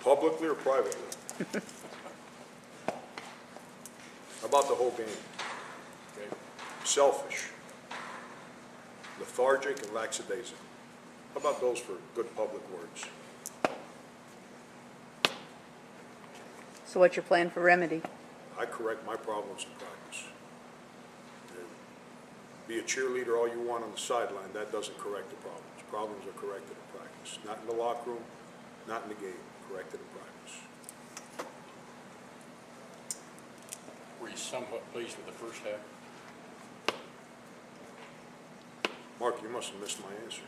Publicly or privately? About the whole game. Okay. Selfish, lethargic, and lackadaisical. How about those for good public words? So what's your plan for remedy? I correct my problems in practice. And be a cheerleader all you want on the sideline, that doesn't correct the problems. Problems are corrected in practice. Not in the locker room, not in the game, corrected in practice. Were you somewhat pleased with the first half? Mark, you must have missed my answer.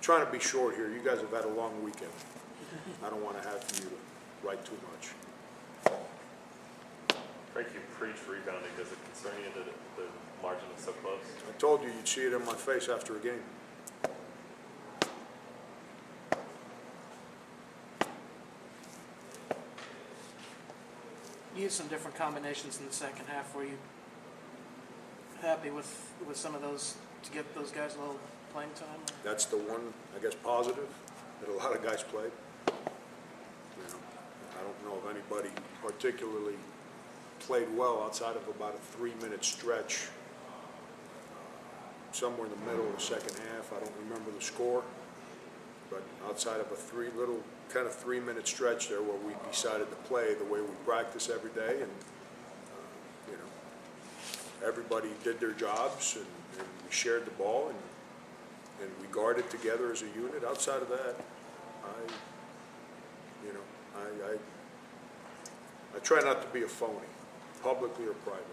Trying to be short here. You guys have had a long weekend. I don't want to have you to write too much. Frank, you preach rebounding. Does it concern you that the margin is so close? I told you you'd see it in my face after a game. You used some different combinations in the second half. Were you happy with some of those to get those guys a little playing time? That's the one, I guess, positive that a lot of guys played. You know, I don't know if anybody particularly played well outside of about a 3-minute stretch somewhere in the middle of the second half. I don't remember the score, but outside of a 3-minute stretch there where we decided to play the way we practice every day, and you know, everybody did their jobs, and we shared the ball, and we guarded together as a unit. Outside of that, I try not to be a phony, publicly or privately.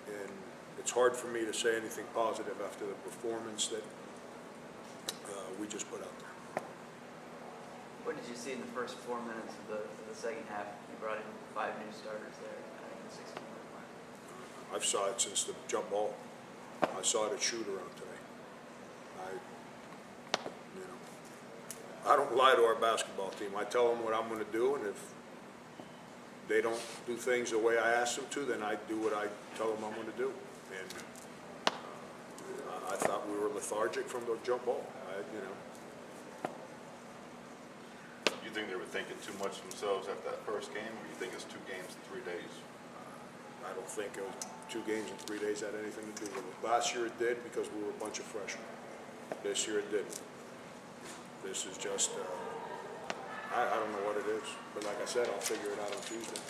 And it's hard for me to say anything positive after the performance that we just put out there. What did you see in the first 4 minutes of the second half? You brought in 5 new starters there in the 16-minute mark. I've saw it since the jump ball. I saw it at shoot-around today. I don't lie to our basketball team. I tell them what I'm going to do, and if they don't do things the way I ask them to, then I do what I tell them I'm going to do. And I thought we were lethargic from the jump ball. You think they were thinking too much of themselves after that first game, or you think it's 2 games in 3 days? I don't think it was 2 games in 3 days had anything to do with it. Last year it did because we were a bunch of freshmen. This year it didn't. This is just, I don't know what it is. But like I said, I'll figure it out on Tuesday.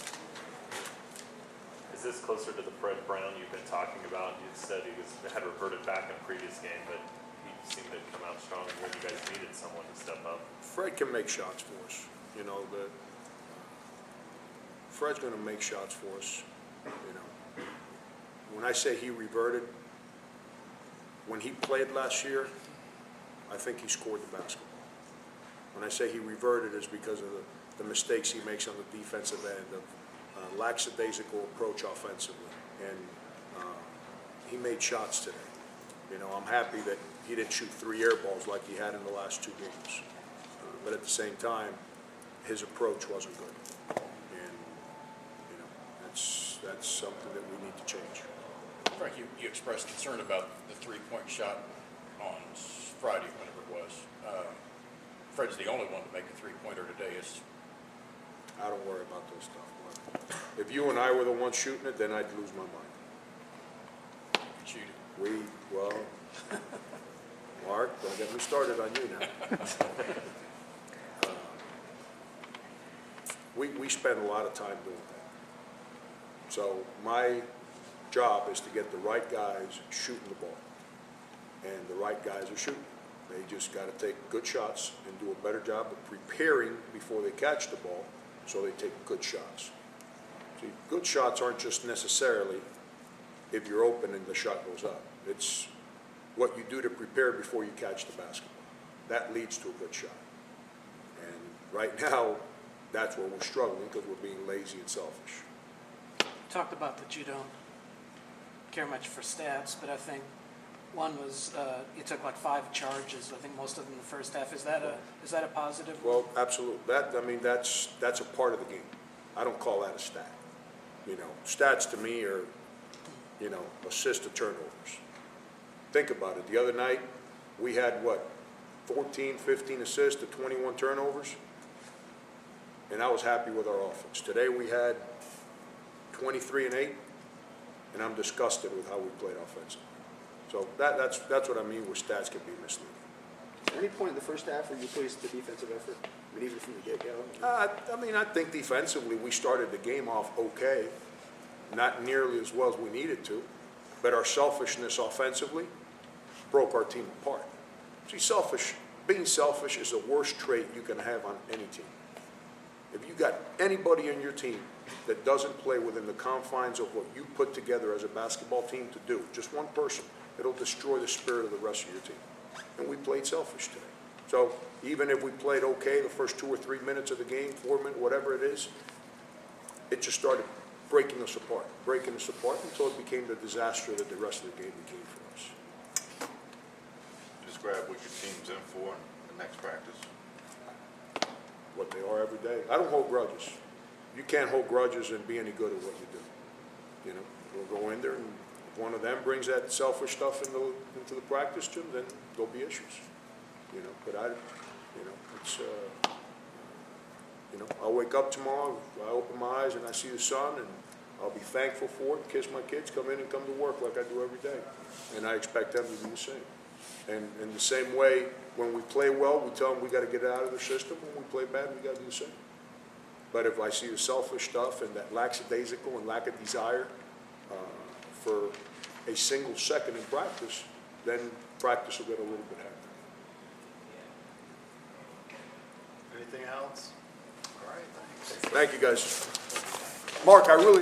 Is this closer to the Fred Brown you've been talking about? You said he had reverted back in a previous game, but he seemed to come out strong when you guys needed someone to step up. Fred can make shots for us. You know, Fred's going to make shots for us. You know, when I say he reverted, when he played last year, I think he scored the basketball. When I say he reverted, is because of the mistakes he makes on the defensive end, of lackadaisical approach offensively, and he made shots today. You know, I'm happy that he didn't shoot 3 air balls like he had in the last 2 games. But at the same time, his approach wasn't good. And, you know, that's something that we need to change. Frank, you expressed concern about the 3-point shot on Friday, whenever it was. Fred's the only one to make a 3-pointer today. I don't worry about this stuff. If you and I were the ones shooting it, then I'd lose my mind. Shooting. Well, Mark, don't get me started on you now. We spend a lot of time doing that. So my job is to get the right guys shooting the ball. And the right guys are shooting. They just got to take good shots and do a better job of preparing before they catch the ball, so they take good shots. See, good shots aren't just necessarily if you're open and the shot goes up. It's what you do to prepare before you catch the basketball. That leads to a good shot. And right now, that's where we're struggling because we're being lazy and selfish. You talked about that you don't care much for stats, but I think one was you took like 5 charges. I think most of them in the first half. Is that a positive? Well, absolutely. That's a part of the game. I don't call that a stat. You know, stats to me are assists to turnovers. Think about it. The other night, we had, 14, 15 assists to 21 turnovers? And I was happy with our offense. Today, we had 23 and 8, and I'm disgusted with how we played offensively. So that's what I mean where stats can be misleading. At any point in the first half were you pleased with the defensive effort? I mean, even from the get-go? I think defensively, we started the game off okay, not nearly as well as we needed to, but our selfishness offensively broke our team apart. See, being selfish is the worst trait you can have on any team. If you got anybody in your team that doesn't play within the confines of what you put together as a basketball team to do, just one person, it'll destroy the spirit of the rest of your team. And we played selfish today. So even if we played okay the first 2 or 3 minutes of the game, 4 minutes, whatever it is, it just started breaking us apart until it became the disaster that the rest of the game became for us. Describe what your team's in for in the next practice. What they are every day. I don't hold grudges. You can't hold grudges and be any good at what you do. We'll go in there, and if one of them brings that selfish stuff into the practice gym, then there'll be issues. But I'll wake up tomorrow, I open my eyes and I see the sun, and I'll be thankful for it, kiss my kids, come in and come to work like I do every day. And I expect them to do the same. And in the same way, when we play well, we tell them we got to get it out of their system. When we play bad, we got to do the same. But if I see the selfish stuff and that lackadaisical and lack of desire for a single second in practice, then practice will get a little bit hectic. Anything else? All right, thanks. Thank you, guys. Mark, I really